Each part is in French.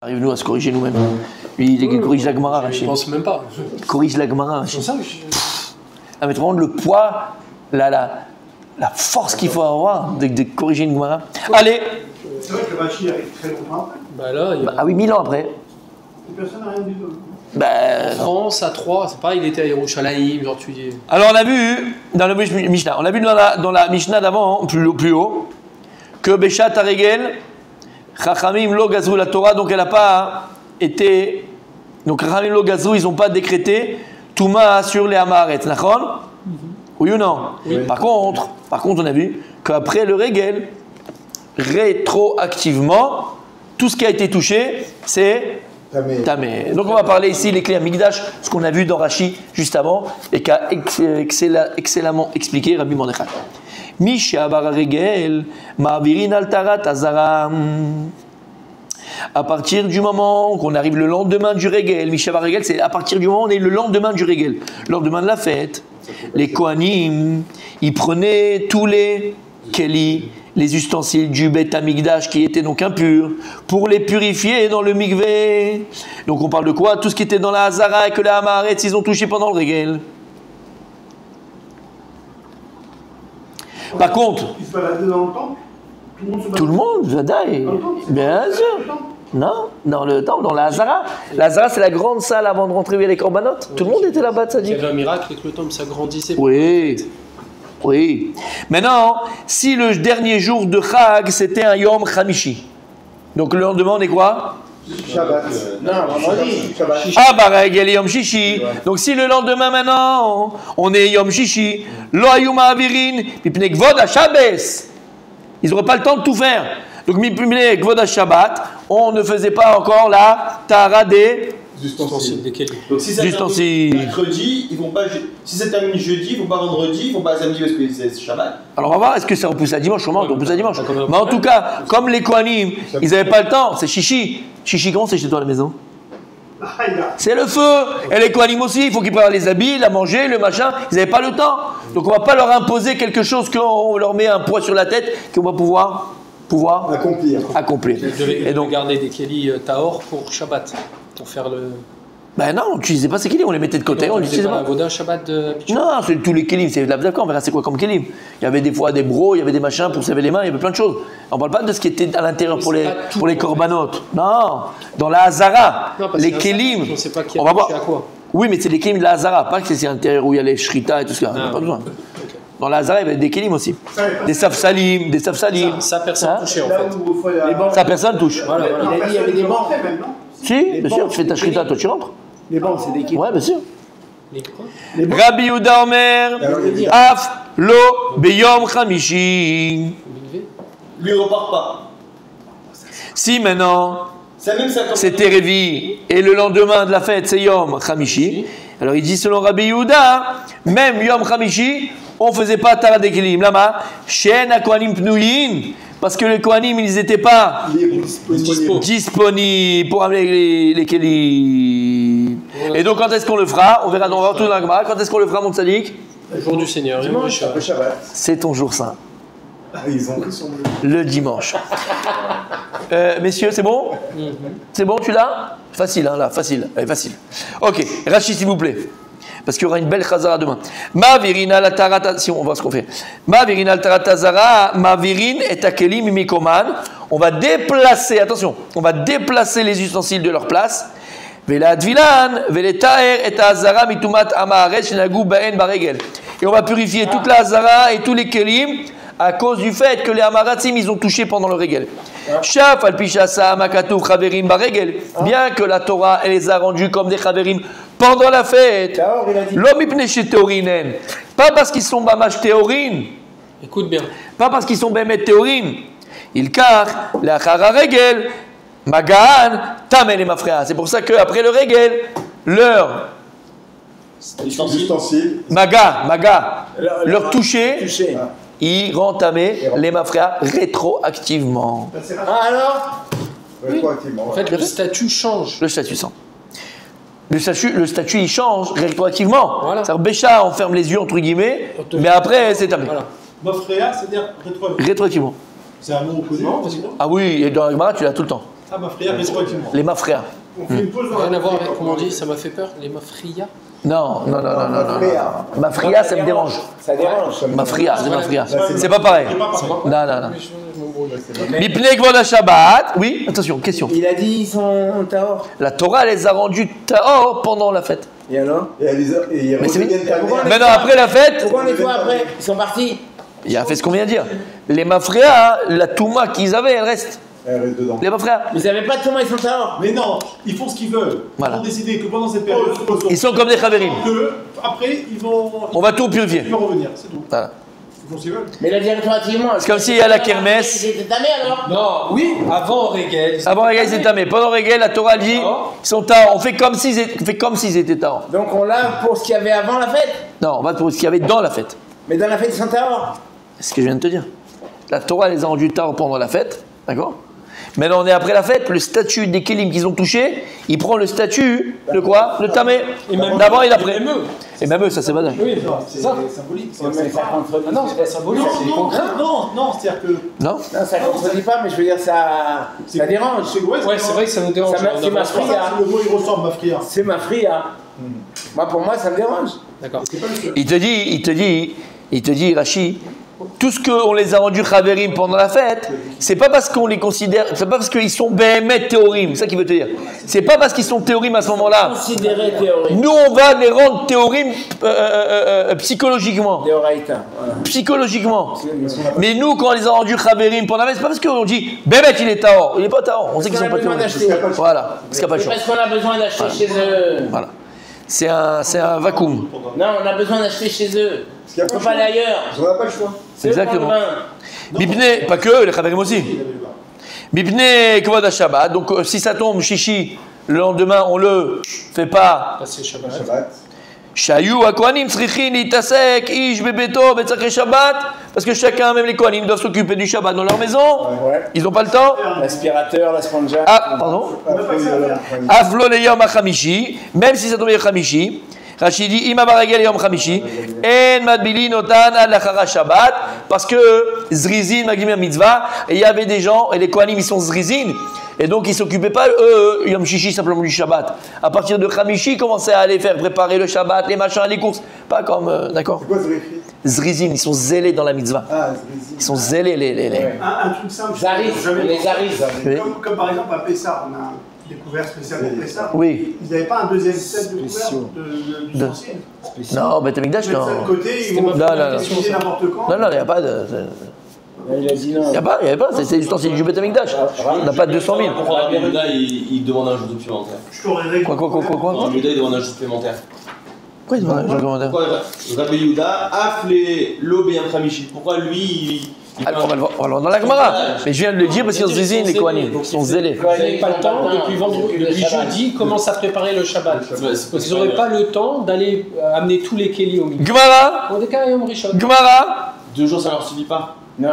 Arrive-nous à se corriger nous-mêmes. Lui, il corrige la Gemara, Rachid. Je pense même pas. Il corrige la Gemara, Rachid. C'est ça que Ah, mais tu rends le poids, la force qu'il faut avoir de corriger une Gemara. Allez. C'est vrai que Rachid arrive très longtemps après. Bah là, il y a... Ah oui, 1000 ans après. Et personne n'a rien dit d'autre. France à 3, c'est pareil, il était à Yerushalayim, genre tu dis. Alors on a vu dans la Mishnah, on a vu dans la Mishnah d'avant, plus haut, que Beshat Haregel, Chachamim lo gazru la Torah, donc elle n'a pas été. Donc Chachamim lo gazru, ils n'ont pas décrété Touma sur les Amaharetz, d'accord? Oui ou non? Oui. Par contre, on a vu qu'après le Regel, rétroactivement, tout ce qui a été touché, c'est Tamé. Donc on va parler ici les clés à Migdash, ce qu'on a vu dans Rashi juste avant et qu'a excellemment expliqué Rabbi Mordechai. Misha bar regel ma'avirin al tarat azara. À partir du moment qu'on arrive le lendemain du Regel, Misha bar regel, c'est à partir du moment où on est le lendemain du Regel, le lendemain de la fête. Les Kohanim, ils prenaient tous les Keli, les ustensiles du Beth Amikdash qui étaient donc impurs, pour les purifier dans le mikvé. Donc on parle de quoi? Tout ce qui était dans la Hazara et que les Amaharetz, ils ont touché pendant le Regel. Par contre, Ils se baladaient dans le temple. tout le monde, Vadaï, bien sûr. Non, dans le temple, dans la Hazara. La Hazara, c'est la grande salle avant de rentrer via les corbanotes. Tout le monde était là-bas, ça Il y dit. avait un miracle et que le temple s'agrandissait. Oui. Oui. Maintenant, si le dernier jour de Chag, c'était un Yom Chamishi, donc le lendemain, on est quoi? Shabbat. Non, vendredi. Shabbat. Ah, bah, Regel Yom Shishi. Donc si le lendemain, maintenant, on est Yom Shishi, Lo Hayum Ha'avirin, Mipnei Kvod HaShabbos. Ils n'auraient pas le temps de tout faire. Donc, Mipnei Kvod HaShabbat, on ne faisait pas encore la Tahara des Ustensiles, desquels. Donc si ça ustensiles. termine mercredi, ils vont pas. Si ça termine jeudi, ils vont pas vendredi, ils vont pas samedi parce que c'est Shabbat. Alors on va voir, est-ce que ça repousse à dimanche? Comment on repousse à dimanche? Mais en tout cas, comme les Kohanim, ils n'avaient pas le temps, c'est Chichi. Chichi, comment c'est chez toi à la maison? C'est le feu. Et les Kohanim aussi, il faut qu'ils préparent les habits, la manger, le machin. Ils n'avaient pas le temps. Donc on ne va pas leur imposer quelque chose qu'on leur met un poids sur la tête qu'on va pouvoir accomplir. Ils devaient Et donc, garder des Keli Tahor pour Shabbat, pour faire le. ben non, on n'utilisait pas ces kélim, on les mettait de côté, on on l'utilisait pas pas. la Voda Shabbat habituelle. Non, c'est tous les kélim, c'est d'accord, on verra c'est quoi comme kélim. Il y avait des fois des bros, il y avait des machins pour se laver les mains, il y avait plein de choses. On ne parle pas de ce qui était à l'intérieur pour les corbanotes. Non, dans la Hazara, Non, parce les qu'il y a un kélim. sac, on sait pas qui a On va touché voir. à quoi. Oui, mais c'est les kélim de la Hazara, pas que c'est à l'intérieur où il y a les shrita et tout ça. On n'a pas besoin. Dans la Hazara, il y avait des kélim aussi. Des safsalim, des safsalim. Ça, personne Hein touché en Là fait. où il faut les bancs. Ça, personne touche. Voilà, voilà. Il a dit il y avait des bancs. Si, bien sûr, tu fais ta shrita, toi tu rentres. Les bancs, c'est des kits. Ouais, bien sûr. Les quoi? Rabbi Yehuda Omer, Af lo beyom chamishi. Mikvé. Lui il repart pas. Si maintenant C'est même ça comme c'était Révi et le lendemain de la fête c'est Yom Chamishi, alors il dit selon Rabbi Yehuda, même Yom Chamishi, on ne faisait pas Tara d'Ekelim. Lama, Shen Kohanim Pnouyin, parce que les Kohanim ils n'étaient pas disponibles pour amener les Kelim. Et donc quand est-ce qu'on le fera? On verra dans tout dans la Gemara. Quand est-ce qu'on le fera, mon tzaddik? Le jour du Seigneur. Dimanche, après Shabbat. C'est ton jour saint. Ils ont pris son bleu. Le dimanche. Messieurs, c'est bon? C'est bon, tu l'as? Facile, hein, là, facile. Allez, facile. Ok, Rachid, s'il vous plaît. Parce qu'il y aura une belle chazara demain. Ma virina la tarata, si on voit ce qu'on fait. Ma virina la taratazara, ma virine et akelim mimikoman. On va déplacer, attention, on va déplacer les ustensiles de leur place. Vela dvilan, vele taer et azara mitumat amaharet shenagu baen baregel. Et on va purifier toute la hazara et tous les kelim à cause du fait que les Amaratzim, ils ont touché pendant le Regel. Shaf al pishasa makatouf chaverim baregel. Bien que la Torah, elle les a rendus comme des chaverim pendant la fête. L'homme ipne chez Théorinen. Pas parce qu'ils sont bamash Théorine. Écoute bien. Pas parce qu'ils sont bémet Théorine. Il car la chara Regel, magaan, tamen et mafrea. C'est pour ça qu'après le Regel, leur maga, leur toucher. Ils rentamer les mafria rétroactivement. Ah alors rétroactivement. En fait, le statut change. Le statut sent. Le statut il change rétroactivement. Voilà. C'est-à-dire Bécha, on ferme les yeux entre guillemets, mais après c'est terminé. Voilà. Mofréa, c'est-à-dire rétroactivement. Rétroactivement. C'est un mot connu. Ah oui, et dans la Gemara tu l'as tout le temps. Ah, ma frère, mais c'est quoi, dis-moi. Les mafria. On fait une pause dans Rien la à voir avec comment on dit, ça m'a fait peur. Les mafria. Non. Mafria, ça me dérange. Ça dérange. Mafria, c'est mafria. Là, C'est pas pareil. C'est pas pareil. Non. Mipnei Kvod Shabbat. Oui, attention, question. Il a dit ils sont Tahor. La Torah les a rendus Tahor pendant la fête. Et alors? Et ils Mais c'est- redeviennent ta mère. Maintenant, après la fête, Pourquoi on est quoi après? Ils sont partis. il a fait ce qu'on vient de dire. Les mafria, la Touma qu'ils avaient, elle reste. Elle reste dedans. Les mafria. Vous savez pas de comment ils sont Tahor? Mais non, ils font ce qu'ils veulent. Voilà. Ils ont décidé que pendant cette période, Ils sont comme des Chaverim. après, ils vont purifier. revenir, c'est tout. Voilà. Ils font ce qu'ils veulent. Mais là, directement. C'est comme s'il y a la kermesse. Ils étaient tamés alors? Non, oui, avant Régel. Avant Régel, ils étaient tamés. Pendant Régel, la Torah dit ils sont Tahor. On fait comme s'ils étaient Tahor. Donc on l'a pour ce qu'il y avait avant la fête. Non, on va pour ce qu'il y avait dans la fête. Mais dans la fête, ils sont Tahor. C'est ce que je viens de te dire. La Torah les a rendus Tahor pendant la fête. D'accord? Maintenant, on est après la fête. Le statut des Kélim qu'ils ont touché, il prend le statut de quoi? Le tamé. D'avant et d'après. Et même eux, ça c'est badin. Oui, c'est ça. symbolique. Mais ça contredit. Ah non, c'est pas symbolique, c'est concret. Non, c'est-à-dire que. Non? Non, ça contredit pas, mais je veux dire, ça dérange. Ouais, c'est vrai que ça nous dérange. Ça m'a- c'est ma C'est pour fria. ça que le mot il ressemble, ma frère. C'est ma fria. Moi, pour moi, ça me dérange. D'accord. C'est pas le seul. Il te dit, Rachid, tout ce qu'on les a rendus Chaverim pendant la fête, c'est pas parce qu'on les considère, c'est pas parce qu'ils sont BMT théorim, c'est ça qu'il veut te dire. C'est pas parce qu'ils sont théorim à ce moment-là. Considéré théorique. Nous, on va les rendre théorim psychologiquement. Théoraïta. Voilà. Psychologiquement. Mais nous, quand on les a rendus Chaverim pendant la fête, c'est pas parce qu'on dit BMT il est Tahor. Il est pas Tahor. On sait qu'ils sont pas besoin théorim. d'acheter. Voilà. Parce qu'il n'y a pas le C'est choix. parce qu'on a besoin d'acheter chez eux. Voilà. C'est un vacuum. Non, on a besoin d'acheter chez eux. Parce qu'il y a On pas peut le pas aller choix. ailleurs. On n'a pas le choix. C'est eux Exactement. qui ont le vin. Bipne, pas que, les Chaverim aussi. Bipne Kvod Shabbat. Donc si ça tombe chichi, le lendemain on le fait pas. Passer Shabbat. Shabbat. Shayu Kohanim Srichin Itasek Ish Bebeto Betzakhe Shabbat. Parce que chacun, même les Kohanim, doivent s'occuper du Shabbat dans leur maison. Ouais. Ils n'ont pas le temps. L'aspirateur, la sponja. Ah, pardon. Après, il y a la- Aflo le Yom HaChamishi. Même si ça tombe Yom Chamishi. Rachidi, Ima Baragel Yom Chamishi. En Madbilin Otan Ad Lachara Shabbat. Parce que Zrizin, Magimir Mitzvah. Et il y avait des gens, et les Kohanim, ils sont Zrizin. Et donc, ils ne s'occupaient pas, Yom Shishi, simplement du Shabbat. À partir de Chamishi, ils commençaient à aller faire préparer le Shabbat, les machins, les courses. Pas comme, d'accord? C'est quoi ce récit? Zrizin, ils sont zélés dans la mitzvah. Ah, c'est Ils sont zélés, les. Un truc simple. Zaris, jamais les Zaris. Oui. Comme par exemple à Pessah, on a des couverts spécialement Pessah. Oui. Ils n'avaient pas un deuxième set de couverts Spéciaux. du sorcier. Non, Beth Amikdash, Ils mettent non. ça de côté, ils vont Non, non, utiliser n'importe quand. Non, il n'y a pas de. Il a dit non. Il n'y avait pas, c'est l'ustensile du Beth Amikdash. On n'a pas de 200 000. Pourquoi Rabbi Yehuda il demande un jour supplémentaire? Je t'aurais réglé. Quoi Rabbi Yehuda il demande un jour supplémentaire. Pourquoi il demande un commentaire? Pourquoi Rabbi Yehuda affle l'aube et un Khamishi? Pourquoi lui il On va le voir dans la Gemara. Mais je viens de le dire parce qu'ils sont zizines, les Kohanim. Ils sont zélés. Ils n'avaient pas le temps, depuis vendredi, depuis jeudi, commencent à préparer le Shabbat. Parce qu'ils n'auraient pas le temps d'aller amener tous les Kéli au milieu. Gemara, On est quand même Rishon. Gemara. 2 jours ça leur suffit pas. Non.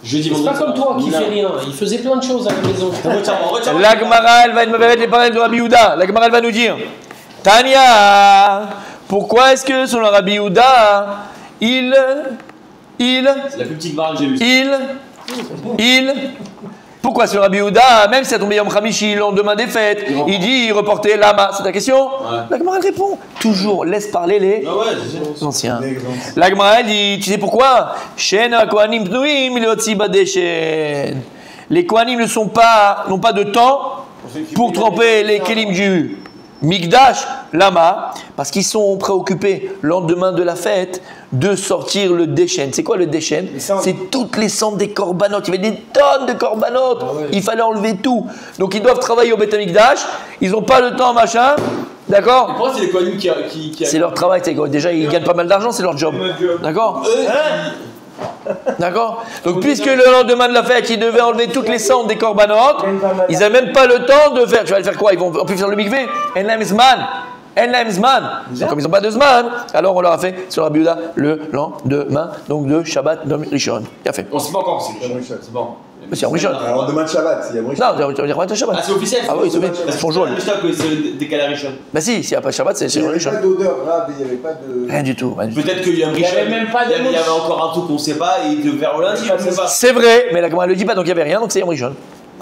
Jeudi, C'est pas vendredi. comme toi qui Non. fais rien. Il faisait plein de choses à la maison. Retiens. La Gemara, elle va être les paroles de Rabbi Yehuda. La Gemara, elle va nous dire Tania, pourquoi est-ce que selon Rabbi Yehuda, il. C'est la plus petite barre que j'ai vue. Pourquoi selon Rabbi Yehuda, même si ça tombait Yom Chamishi, le lendemain des fêtes, il dit reporter l'ama? C'est ta question? La Gemara, elle répond toujours, laisse parler les Ah ouais, c'est ça. anciens. L'exemple. La Gemara, elle dit, tu sais pourquoi? Shen ha-Kohanim pnuim leotzi badeshen. Les Kohanim n'ont pas de temps pour tremper les kelim du Mikdash, lama, parce qu'ils sont préoccupés le lendemain de la fête de sortir le déchen. C'est quoi le déchen? C'est toutes les cendres des corbanotes. Il y avait des tonnes de corbanotes. Il fallait enlever tout. Donc ils doivent travailler au Beth Amikdash. Ils n'ont pas le temps, machin. D'accord? Pourquoi c'est les Kohanim qui C'est leur travail. Déjà, ils gagnent pas mal d'argent, c'est leur job. D'accord? D'accord? Donc, puisque le lendemain de la fête, ils devaient enlever toutes les cendres des corbanotes, ils n'avaient même pas le temps de faire. Tu vas le faire quoi? Ils vont plus faire le mikvé. Enlaim Zman. Comme ils n'ont pas de Zman, alors on leur a fait sur Rabbi Yehuda le lendemain, donc de Shabbat de Rishon. Il a fait. On sait pas encore, c'est Yom Rishon. c'est bon. Mais c'est en Rishon. Alors, demain de Shabbat, il y a Rishon. Non, tu vas dire pas Shabbat. Ah, c'est officiel? Ah oui, c'est Parce officiel. que Ils sont jaunes. Je que c'est décalé à Rishon. Bah si, s'il n'y a pas Shabbat, c'est Il n'y avait Rishon. pas d'odeur grave, il n'y avait pas de. Rien du tout. Peut-être qu'il y a un Rishon. avait même pas de Il y avait mouche. encore un truc qu'on sait pas et il devait faire au lundi, on sait pas. C'est vrai, mais la Gemara ne le dit pas, donc il n'y avait rien, donc c'est Yom Rishon.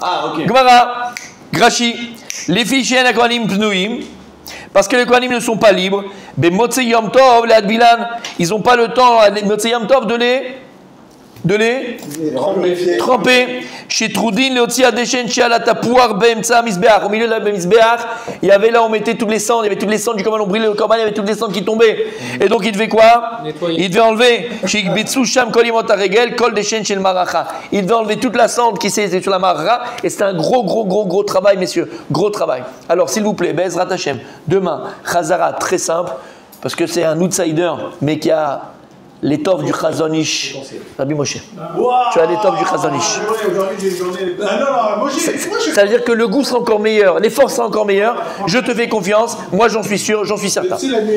Ah, ok. Gemara, Grachi, les fichiers à Kohanim Pnouim, parce que les Kohanim ne sont pas libres, mais Motzei Yom Tov, les Adbilan, ils n'ont pas le temps, Motzei Yom Tov, de les tremper. Chez Troudin, Leotzi Adeshen, chez Alatapouar, Bemtsa, Misbeach. Au milieu de la Misbeach, il y avait là, on mettait toutes les cendres, il y avait toutes les cendres du Korban, on brûlait le Korban, il y avait toutes les cendres qui tombaient. Et donc il devait quoi? Nettoyer. Il devait enlever, chez Bitsu Sham Kolimot Aregel, Kol Deshen, chez le Maracha. Il devait enlever toute la cendre qui s'était sur la Maracha, et c'était un gros travail, messieurs. Gros travail. Alors, s'il vous plaît, Bezrat Hashem, demain, Chazara, très simple, parce que c'est un outsider, mais qui a l'étoffe du Chazon Ish. Rabbi Moshe. Tu as l'étoffe du Chazon Ish. Aujourd'hui, j'ai une journée. Ah non, moi j'ai. Ça veut dire que le goût sera encore meilleur, l'effort sera encore meilleur. Je te fais confiance. Moi, j'en suis sûr, j'en suis certain.